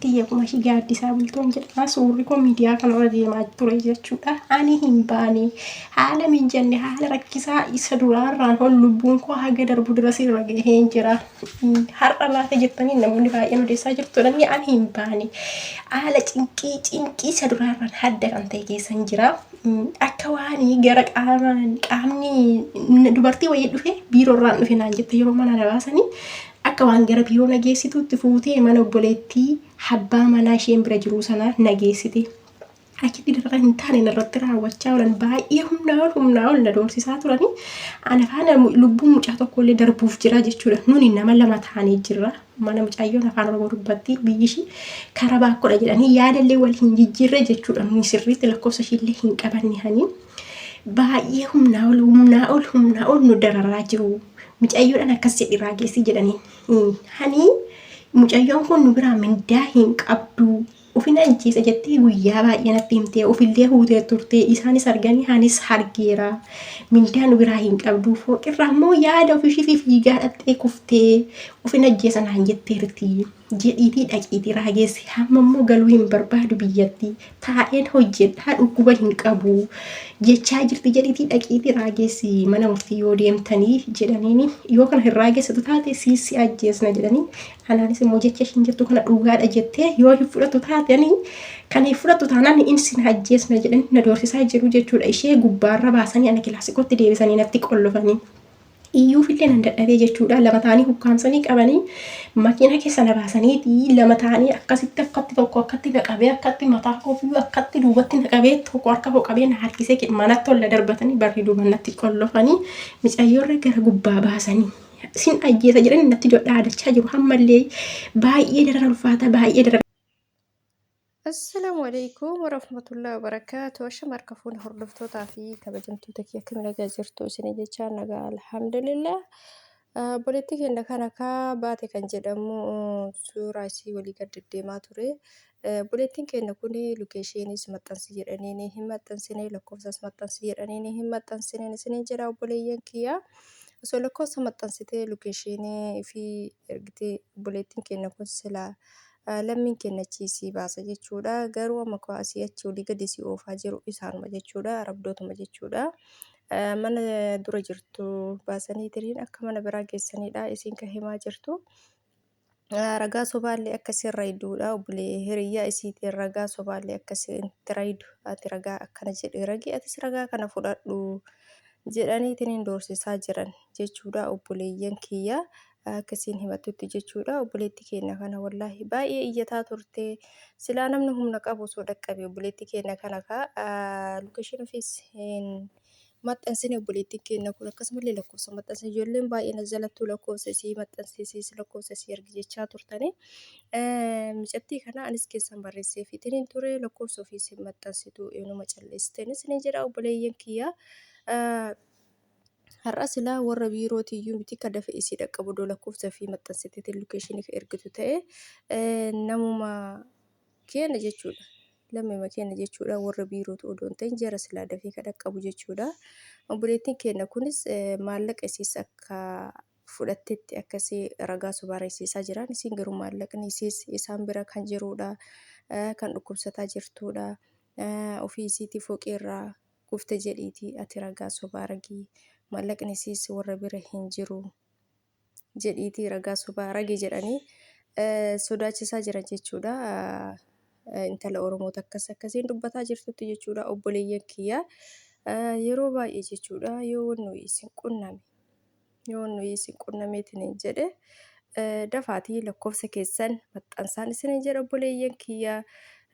Kiyya kuma ishee gaaddisaa bultoon jedhama. Suurri kun miidiyaa kanarra deemaa ture jechuudha. Ani hin baane haala mijanne haala rakkisaa isa duraarraan ol lubbuun koo haga darbu dura sirra gahee jira. Har'a laata jettanii namoonni baay'een odeessaa jirtudha. Ani hin baane haala cinqii isa duraarraan hadda kan ta'e keessan jira. Akka waan gara qaamni dubartii wayii dhufe biiroorraan dhufe naan jette yeroo mana na baasanii. Akka waan gara biiroo nageessituutti fuutee mana obboleettii abbaa manaa isheen bira jiru sana nageessite. Achitti darara hin taane narratti raawwachaa oolan baay'ee humnaa ol na doorsisaa turani. Ana faana lubbuun mucaa tokkollee darbuuf jira jechuudha. Nuni nama lama taanee jirra. Mana mucayyoon afaan Oromoo dubbatti biyyi ishii karaa baakkoodha jedhanii yaadallee wal hin jijjiirre jechuudha. Nuni sirriitti lakkoofsa ishiillee hin qabanne hani. Baay'ee humnaa ol nu dararaa jiru. Mucayyoodhaan akkas jedhi raageessi jedhanii. Hani mucayyoon kun nu biraa mindaa hin qabdu. Ofin ajjeesa jettee guyyaa baay'ee natti himtee ofillee huutee turtee isaanis arganii anis argeera. Mindaa nu biraa hin qabdu. Fooqirraa immoo yaada ofishii fiigaa dhattee kuftee ofin ajjeesa naan jetteerti. Jedhiitii dhaqiitii raageessi hamma immoo galuu hin barbaadu biyyatti. Taa'een hojjedhaa dhukkuba hin qabu. Jechaa jirti jedhiitii dhaqiitii raageessi mana murtii yoo deemtanii jedhaniini yoo kana hin raageessitu taate siisi ajjeesna jedhanii. Anaanis immoo jecha ishiin jettu kana dhugaadha jettee yoo hin fudhatu taatanii kan hin fudhatu taanaan insin ajjeesna jedhanii na doorsisaa jiru jechuudha. Ishee gubbaarra baasanii ana kilaasikotti deebisanii natti qollofanii. Iyyuufillee nan dadhabee jechuudha. Lama taanii hukkaamsanii qabanii makiina keessa na baasaniiti lama taanii akkasitti akkatti tokko akkatti naqabee akkatti mataa koofiyyu akkatti duubatti naqabee tokko harka koo qabee na harkisee manatti ol darbatanii barri duuba natti qollofanii mucayyoorra gara gubbaa baasanii. Sin ajjeesa jedhanii natti dhaadachaa jiru hammallee baay'ee daran ulfaata baay'ee daran. Assalaamu alaikum warahmatullahi wabarakatuh. Shamarran kafuun hordoftootaa fi kabajamtoota kiyya kan nagaa jirtu isin jechaa nagaa alhamdulillah. Boleettii keenya kana kaa baate kan jedhamu suuraa isii walii gad deddeemaa ture. Boleettiin keenya kun lokeeshiniis maxxansi jedhanii hin maxxansine lakkoofsas maxxansi jedhanii hin maxxansine isin jedha obboleeyyan kiyya. Osoo lakkoofsa maxxansitee lokeeshinii fi ergitee boleettiin keenya kun silaa lammiin kennachiisii baasa jechuudha. Garuu amma asii achi olii gadi si oofaa jiru isaanuma jechuudha. Arabdootuma jechuudha. Mana dura jirtu baasanii tiriin akka mana biraa geessanidha. Isin kan himaa jirtu. Ragaa sobaallee akkasirra hidduudha. Obbolee hiriyyaa isiitiin ragaa sobaallee akkasirra hiddu. Ati ragaa akkana jedhe ragi atis ragaa kana fudhadhu jedhanii tiriin doorsisaa jiran jechuudha. Obboleeyyan kiyya. Akkasiin himatutti jechuudha. Obboleettii keenya kana wallaahi baay'ee iyyataa turte. Silaa namni humna qabu osoo dhaqqabe obboleettii keenya kana lokeeshinii ofiis hin maxxansine obboleettiin keenya kun akkasumallee lakkoofsa maxxansine ijoolleen baay'een jalattuu lakkoofsa isii maxxansiisiis lakkoofsa isii ergi jechaa turtanii. Micattii kana anis keessan barreessee fitiniin ture lakkoofsa ofiis hin maxxansitu eenyuma calleessiteenis ni jedha obboleeyyan kiyya. Har'a silaa warra biirootiyyuu miti kan dafee isii dhaqqabu lakkoofsa fi maxxansitee lokeeshinii ergitu ta'e namuma keenya jechuudha. Lammuma keenya jechuudha warra biirootu odoon ta'in jara silaa dafee kan dhaqqabu jechuudha. Obboleettiin keenya kunis maallaqa isiis akka fudhattetti akkasii ragaa sobaareessisaa jiran. Isin garuu maallaqni isiis isaan bira kan jirudha. Kan dhukkubsataa jirtudha. Ofii isiitii fooqeerraa kufte jedhiitii ati ragaa sobaaragii. Maallaqni isiis warra bira hin jiru jedhiitii ragaa sobaaragii jedhanii sodaachisaa jiran jechuudha. Intala Oromoota akkasiin dubbataa jirtutti jechuudha obboleeyyan kiyya. Yeroo baay'ee jechuudha yoo wanni isin qunnameetiin jedhe dafaatii lakkoofsa keessan maxxansaan isin jedha obboleeyyan kiyya.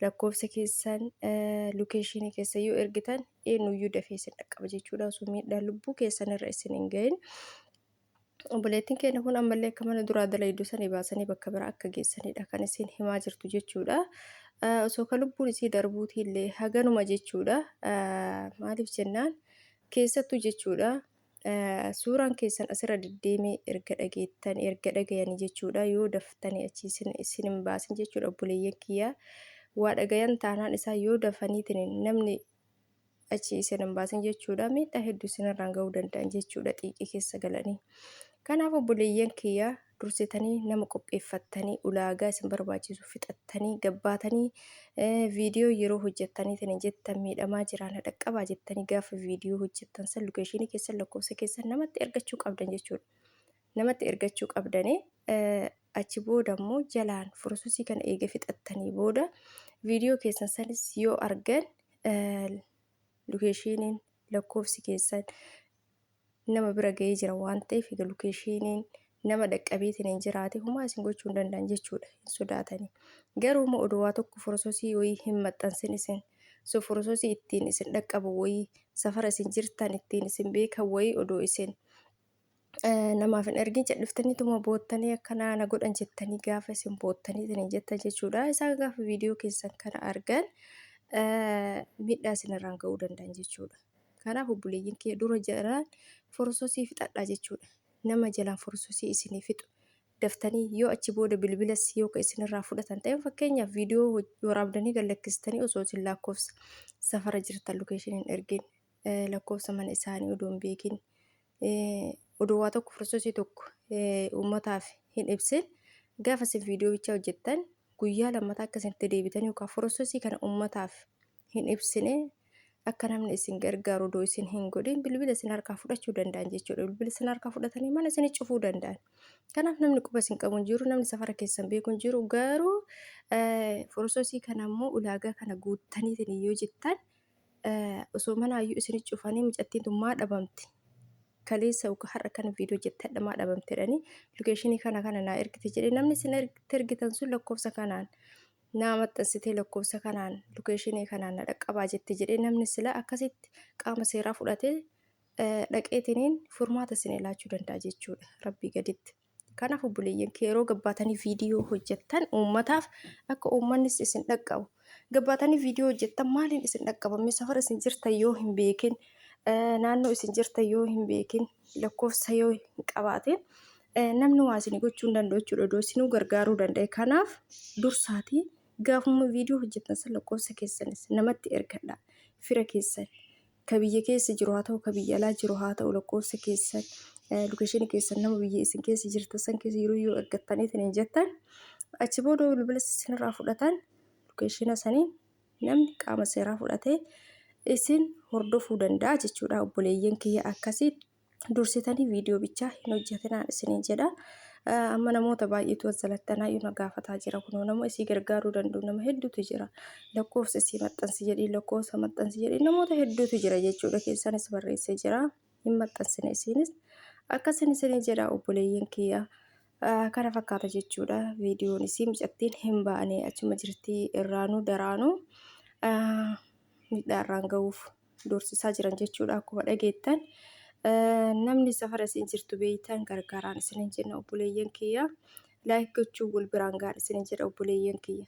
Lakkoofsa keessan lokeeshinii keessa yoo ergitan eenyuyyuu dafee isin dhaqqaba jechuudha. Osoo miidhaan lubbuu keessan irra isin hin gahin. Obboleettiin keenya kun ammallee akka mana duraa dalayduu sanii baasanii bakka biraa akka geessanidha kan isin himaa jirtu jechuudha. Osoo kan lubbuun isii darbuutiillee haganuma jechuudha. Maaliif jennaan keessattuu jechuudha. Suuraan keessan asirra deddeemee erga dhagayanii jechuudha. Yoo daftanii achi isin hin baasin jechuudha obboleeyyan kiyya. Waa dhagayan taanaan isaa yoo dafaniitiin namni achi isin hin baasin jechuudha. Miidhaa hedduu isinirraan gahuu danda'an jechuudha xiiqii keessa galanii. Kanaaf obboleeyyan kiyya dursitanii nama qopheeffattanii ulaagaa isin barbaachisu fixattanii gabbaatanii viidiyoo yeroo hojjettanii jettan miidhamaa jiraan dhaqqabaa jettanii gaafa viidiyoo hojjettan san lokeeshinii keessan lakkoofsa keessan namatti ergachuu qabdan jechuudha. Namatti ergachuu qabdanii achi booda immoo jalaan fursosii kana eega fixattanii booda viidiyoo keessan sanis yoo argan lokeeshiniin lakkoofsi keessan nama bira ga'ee jira waan ta'eef lokeeshiniin nama dhaqqabeetiin hin jiraate humaa isin gochuu hin danda'an jechuudha. Hin sodaatanii. Garuu immoo oduu tokko fursosii wayii hin maxxansin isin fursosii ittiin isin dhaqqabu wayii safara isin jirtan ittiin isin beekan wayii oduu isin namaaf hin ergin jedhiftanii tuma boottanii akkanaa na godhan jettanii gaafa isin boottanii jettan jechuudha. Isaan gaafa viidiyoo keessan kana argan miidhaa isinirraan ga'uu danda'an jechuudha. Kanaaf obboleeyyiin kee dura jalaan fursosii fixadhaa jechuudha. Nama jalaan fursosii isinii fixu daftanii yoo achi booda bilbilas yoo ka isinirraa fudhatan ta'e fakkeenyaaf viidiyoo waraabdanii gallakkistanii osoo isin lakkoofsa safara jirtan lokeeshiniin ergin lakkoofsa mana isaanii odoo hin beekin oduu waa tokko fursosii tokko uummataaf hin ibsin gaafa isin viidiyoo bichaa hojjettan guyyaa lammataa akkasitti deebitanii yookaan fursosii kana uummataaf hin ibsine akka namni isin gargaaru odoo isin hin godhin bilbila isin harkaa fudhachuu danda'an jechuudha. Bilbila isin harkaa fudhatanii mana isin cufuu danda'an. Kanaaf namni quba isin qabu hin jiru, namni safara keessan beeku hin jiru. Garuu fursosii kana immoo ulaagaa kana guuttaniitiin yoo jettan osoo manaayyuu isin cufanii mucattiin tun maa dhabamti. Kaleessa uka har'a kana viidiyoo jettadha maa dhabamte jedhanii lokeeshinii kana naa ergite jedhee namni isin ergitan sun lakkoofsa kanaan naa maxxansitee lakkoofsa kanaan lokeeshinii kanaan na dhaqqabaa jette jedhee namni sila akkasitti qaama seeraa fudhatee dhaqeetiniin furmaata isin ilaachuu danda'a jechuudha rabbii gaditti. Kanaaf obboleeyyiin kee yeroo gabbaatanii viidiyoo hojjettan uummataaf akka uummannis isin dhaqqabu. Gabbaatanii viidiyoo hojjettan maaliin isin dhaqqabame safara isin jirtan yoo hin beekin naannoo isin jirtan yoo hin beekin lakkoofsa yoo hin qabaatin namni waa isin gochuu hin danda'u jechuudha. Odoo isinuu gargaaruu danda'e. Kanaaf dursaatii gaafuma viidiyoo hojjettan san lakkoofsa keessanis namatti ergadha. Fira keessan ka biyya keessa jiru haa ta'u ka biyya alaa jiru haa ta'u lakkoofsa keessan lokeeshinii keessan nama biyya isin keessa jirtan san keessa yeroo yoo ergattaniitiin hin jettan achi booda bilbila isinirraa fudhatan lokeeshina saniin namni qaama seeraa fudhatee isin hordofuu danda'a jechuudha. Obboleeyyiin kiyya akkasii dursitanii viidiyoo bichaa hin hojjetinaan isiniin jedha. Amma namoota baay'eetu azzalattanaa yoo gaafataa jira kunoo nama isii gargaaruu danda'u nama hedduutu jira. Lakkoofsa isii maxxansi jedhii lakkoofsa maxxansi jedhii namoota hedduutu jira jechuudha. Keessanis barreessee jira. Hin maxxansine isiinis akkasin isinii jedha obboleeyyiin kiyya. Kana fakkaata jechuudha. Viidiyoon isii mucattiin hin baane achuma jirtii irraanuu daraanuu miidhaarraan ga'uuf dorsisaa jiran jechuudha. Akkuma dhageettan namni safara isin jirtu beeytan gargaaraan isiniin jenna obboleeyyiin kiyya. Laayik gochuun wal biraan gahaan isiniin jedha obboleeyyiin kiyya.